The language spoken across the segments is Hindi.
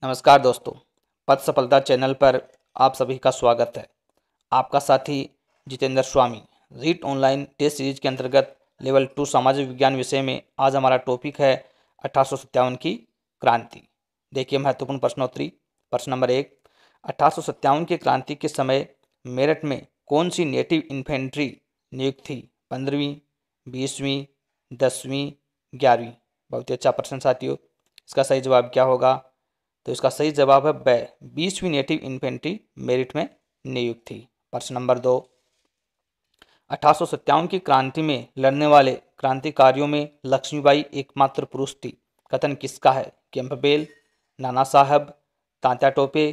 नमस्कार दोस्तों, पथ सफलता चैनल पर आप सभी का स्वागत है। आपका साथी जितेंद्र स्वामी। रीट ऑनलाइन टेस्ट सीरीज के अंतर्गत लेवल 2 सामाजिक विज्ञान विषय में आज हमारा टॉपिक है 1857 की क्रांति। देखिए महत्वपूर्ण प्रश्नोत्तरी। प्रश्न नंबर 1, 1857 की क्रांति के समय मेरठ में कौन सी नेटिव इन्फेंट्री नियुक्त थी? 15वीं, 20वीं, 10वीं, 11वीं। बहुत ही अच्छा प्रश्न साथियों। इसका सही जवाब क्या होगा? तो इसका सही जवाब है ब, 20वीं नेटिव इन्फेंट्री मेरिट में नियुक्त थी। प्रश्न नंबर 2, 1857 की क्रांति में लड़ने वाले क्रांतिकारियों में लक्ष्मीबाई एकमात्र पुरुष थी। कथन किसका है? कैंपबेल, नाना साहब, तात्या टोपे,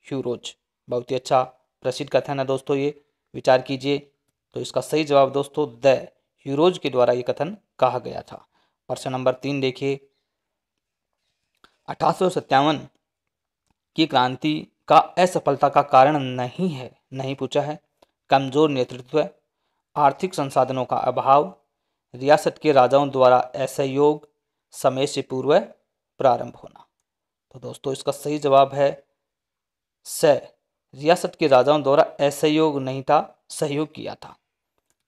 ह्यूरोज। बहुत ही अच्छा प्रसिद्ध कथन है दोस्तों, ये विचार कीजिए। तो इसका सही जवाब दोस्तों द ह्यूरोज के द्वारा ये कथन कहा गया था। प्रश्न नंबर 3 देखिए, 1857 की क्रांति का असफलता का कारण नहीं पूछा है। कमजोर नेतृत्व, आर्थिक संसाधनों का अभाव, रियासत के राजाओं द्वारा असहयोग, समय से पूर्व प्रारंभ होना। तो दोस्तों इसका सही जवाब है स, रियासत के राजाओं द्वारा असहयोग नहीं था, सहयोग किया था।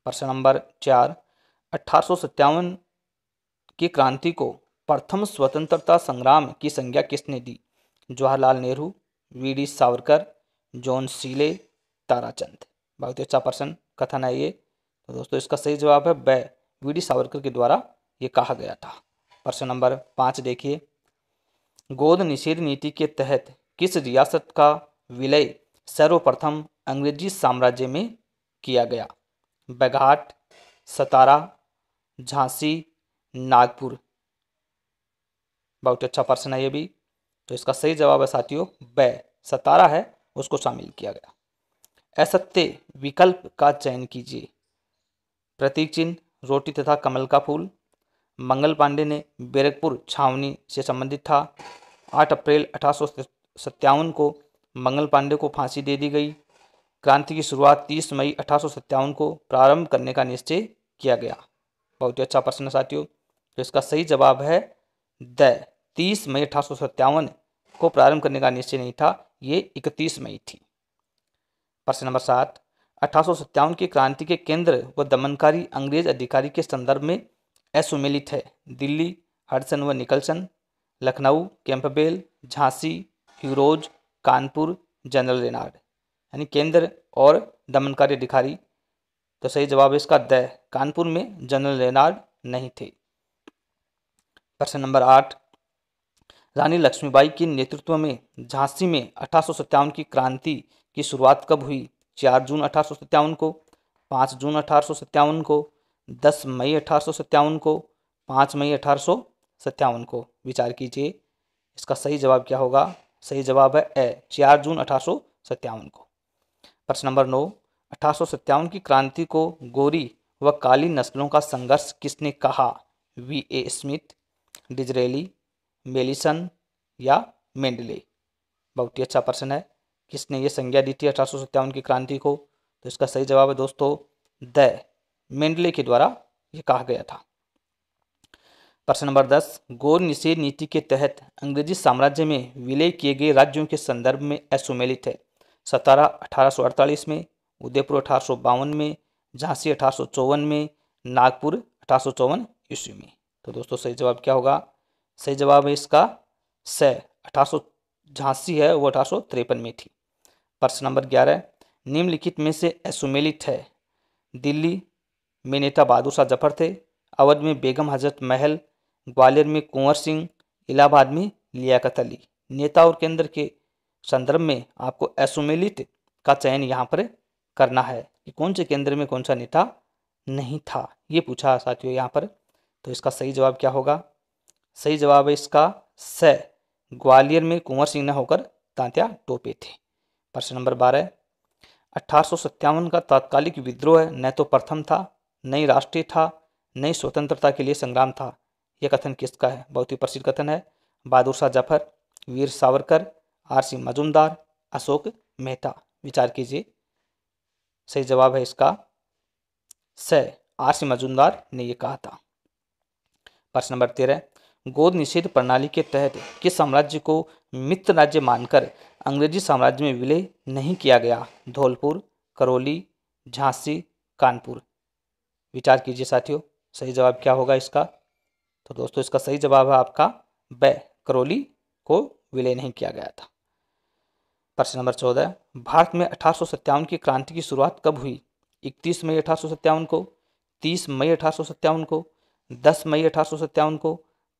प्रश्न नंबर 4, 1857 की क्रांति को प्रथम स्वतंत्रता संग्राम की संज्ञा किसने दी? जवाहरलाल नेहरू, वी.डी. सावरकर, जॉन सीले, ताराचंद। बहुत ही अच्छा प्रश्न कथन है ये। तो दोस्तों इसका सही जवाब है ब, वी.डी. सावरकर के द्वारा ये कहा गया था। प्रश्न नंबर 5 देखिए, गोद निषेध नीति के तहत किस रियासत का विलय सर्वप्रथम अंग्रेजी साम्राज्य में किया गया? बघाट, सतारा, झांसी, नागपुर। बहुत अच्छा प्रश्न है ये भी। तो इसका सही जवाब है साथियों ब, सतारा है उसको शामिल किया गया। असत्य विकल्प का चयन कीजिए। प्रतीक चिन्ह रोटी तथा कमल का फूल। मंगल पांडे ने बैरकपुर छावनी से संबंधित था। 8 अप्रैल 1857 को मंगल पांडे को फांसी दे दी गई। क्रांति की शुरुआत 30 मई 1857 को प्रारंभ करने का निश्चय किया गया। बहुत ही अच्छा प्रश्न साथियों। तो इसका सही जवाब है द, 30 मई 1857 को प्रारंभ करने का निश्चय नहीं था, ये 31 मई थी। प्रश्न नंबर 7, 1857 की क्रांति के केंद्र व दमनकारी अंग्रेज अधिकारी के संदर्भ में असुमेलित है। दिल्ली, हडसन व Nicholson, Lucknow, Campbell, Jhansi, Hugh Rose, Kanpur, general Renard. यानी केंद्र और दमनकारी अधिकारी। तो सही जवाब है इसका द, कानपुर में जनरल रेनार्ड नहीं थे। प्रश्न नंबर 8, रानी लक्ष्मीबाई के नेतृत्व में झांसी में 1857 की क्रांति की शुरुआत कब हुई? 4 जून 1857 को, 5 जून 1857 को, 10 मई 1857 को, 5 मई 1857 को। विचार कीजिए इसका सही जवाब क्या होगा? सही जवाब है ए, 4 जून 1857 को। प्रश्न नंबर 9, 1857 की क्रांति को गोरी व काली नस्लों का संघर्ष किसने कहा? वी.ए. स्मिथ, डिजरेली, मेलिसन या मेंडले। बहुत ही अच्छा प्रश्न है। किसने ये संज्ञा दी थी 1857 की क्रांति को? तो इसका सही जवाब है दोस्तों द, मेंडले के द्वारा ये कहा गया था। प्रश्न नंबर 10, गौर निषेध नीति के तहत अंग्रेजी साम्राज्य में विलय किए गए राज्यों के संदर्भ में असुमेलित है। सतारा 1848 में, उदयपुर 1852 में, झांसी 1854 में, नागपुर 1854 ईस्वी में। तो दोस्तों सही जवाब क्या होगा? सही जवाब है इसका स, 1800 झांसी है वो 1853 में थी। प्रश्न नंबर 11, निम्नलिखित में से असुमेलित है। दिल्ली में नेता बहादुर शाह जफर थे, अवध में बेगम हजरत महल, ग्वालियर में कुंवर सिंह, इलाहाबाद में लियाकत अली। नेता और केंद्र के संदर्भ में आपको असुमेलित का चयन यहाँ पर करना है कि कौन से केंद्र में कौन सा नेता नहीं था, ये पूछा साथियों यहाँ पर। तो इसका सही जवाब क्या होगा? सही जवाब है इसका स, ग्वालियर में कुंवर सिंह न होकर तात्या टोपे थे। प्रश्न नंबर 12, 1857 का तात्कालिक विद्रोह न तो प्रथम था, न ही राष्ट्रीय था, न ही स्वतंत्रता के लिए संग्राम था। यह कथन किसका है? बहुत ही प्रसिद्ध कथन है। बहादुर शाह जफर, वीर सावरकर, आर.सी. मजूमदार, अशोक मेहता। विचार कीजिए। सही जवाब है इसका स, आर.सी. मजूमदार ने यह कहा था। प्रश्न नंबर 13, गोद निषेध प्रणाली के तहत किस साम्राज्य को मित्र राज्य मानकर अंग्रेजी साम्राज्य में विलय नहीं किया गया? धौलपुर, करौली, झांसी, कानपुर। विचार कीजिए साथियों, सही जवाब क्या होगा इसका? तो दोस्तों इसका सही जवाब है आपका ब, करौली को विलय नहीं किया गया था। प्रश्न नंबर 14, भारत में 1857 की क्रांति की शुरुआत कब हुई? 31 मई 1857 को, 30 मई 1857 को, 10 मई 1857 को,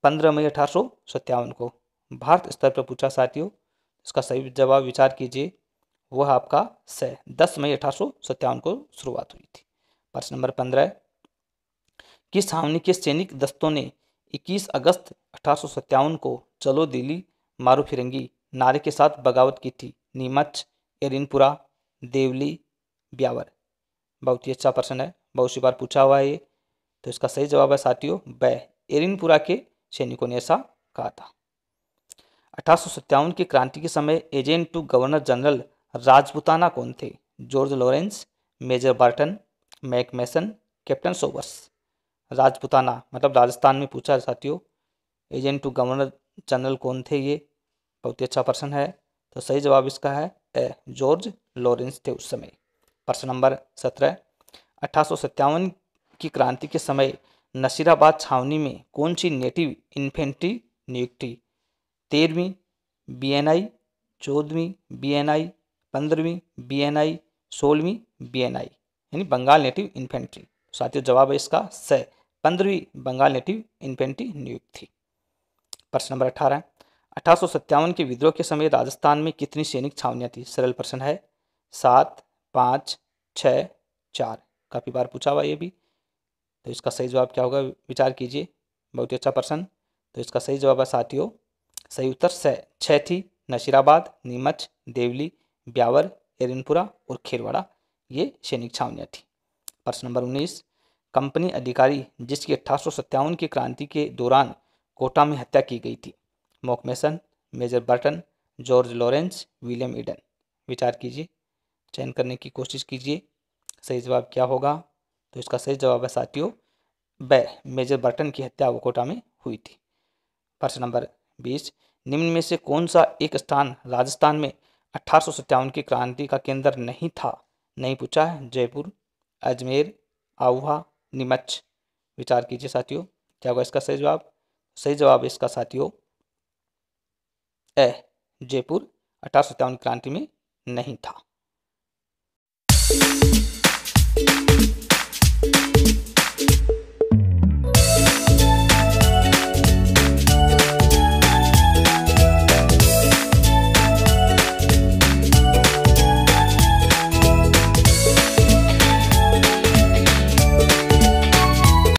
15 मई 1857 को। भारत स्तर पर पूछा साथियों, इसका सही जवाब विचार कीजिए, वह आपका स 10 मई 1857 को शुरुआत हुई थी। प्रश्न नंबर 15, किस छावनी के सैनिक दस्तों ने 21 अगस्त 1857 को चलो दिल्ली मारो फिरंगी नारे के साथ बगावत की थी? नीमच, एरिनपुरा, देवली, ब्यावर। बहुत ही अच्छा प्रश्न है, बहुत सी बार पूछा हुआ है ये। तो इसका सही जवाब है साथियों ब, एरिनपुरा के सैनिकों ने ऐसा कहा था। 1857 की क्रांति के समय agent to governor general Rajputana कौन थे? George Lawrence, major Burton, MacMason, captain Sobers. Rajputana मतलब राजस्थान में पूछा साथियों, एजेंट टू गवर्नर जनरल कौन थे ये? बहुत ही अच्छा प्रश्न है। तो सही जवाब इसका है ए, जॉर्ज लॉरेंस थे उस समय। प्रश्न नंबर 17, 1857 की क्रांति के समय नसीराबाद छावनी में कौन सी नेटिव इन्फेंट्री नियुक्त थी? 13वीं BNI, 14वीं BNI, 15वीं BNI, 16वीं BNI यानी बंगाल नेटिव इन्फेंट्री। साथियों जवाब है इसका स, 15वीं बंगाल नेटिव इन्फेंट्री नियुक्त थी। प्रश्न नंबर 18, 1857 के विद्रोह के समय राजस्थान में कितनी सैनिक छावनियां थी? सरल प्रश्न है, 7, 5, 6, 4। काफ़ी बार पूछा हुआ ये भी। तो इसका सही जवाब क्या होगा विचार कीजिए, बहुत ही अच्छा प्रश्न। तो इसका सही जवाब है साथियों, सही उत्तर 6 थी। नशीराबाद, नीमच, देवली, ब्यावर, एरिनपुरा और खेरवाड़ा ये सैनिक छावनियाँ थी। प्रश्न नंबर 19, कंपनी अधिकारी जिसकी 1857 की क्रांति के दौरान कोटा में हत्या की गई थी? MacMason, major Burton, George Lawrence, William Eden. विचार कीजिए, चयन करने की कोशिश कीजिए, सही जवाब क्या होगा? तो इसका सही जवाब है साथियों ब, मेजर बर्टन की हत्या कोटा में हुई थी। प्रश्न नंबर 20, निम्न में से कौन सा एक स्थान राजस्थान में 1857 की क्रांति का केंद्र नहीं था? नहीं पूछा है, जयपुर, अजमेर, आहुआ, नीमच। विचार कीजिए साथियों, क्या होगा इसका सही जवाब? सही जवाब इसका साथियों ए, जयपुर 1857 क्रांति में नहीं था।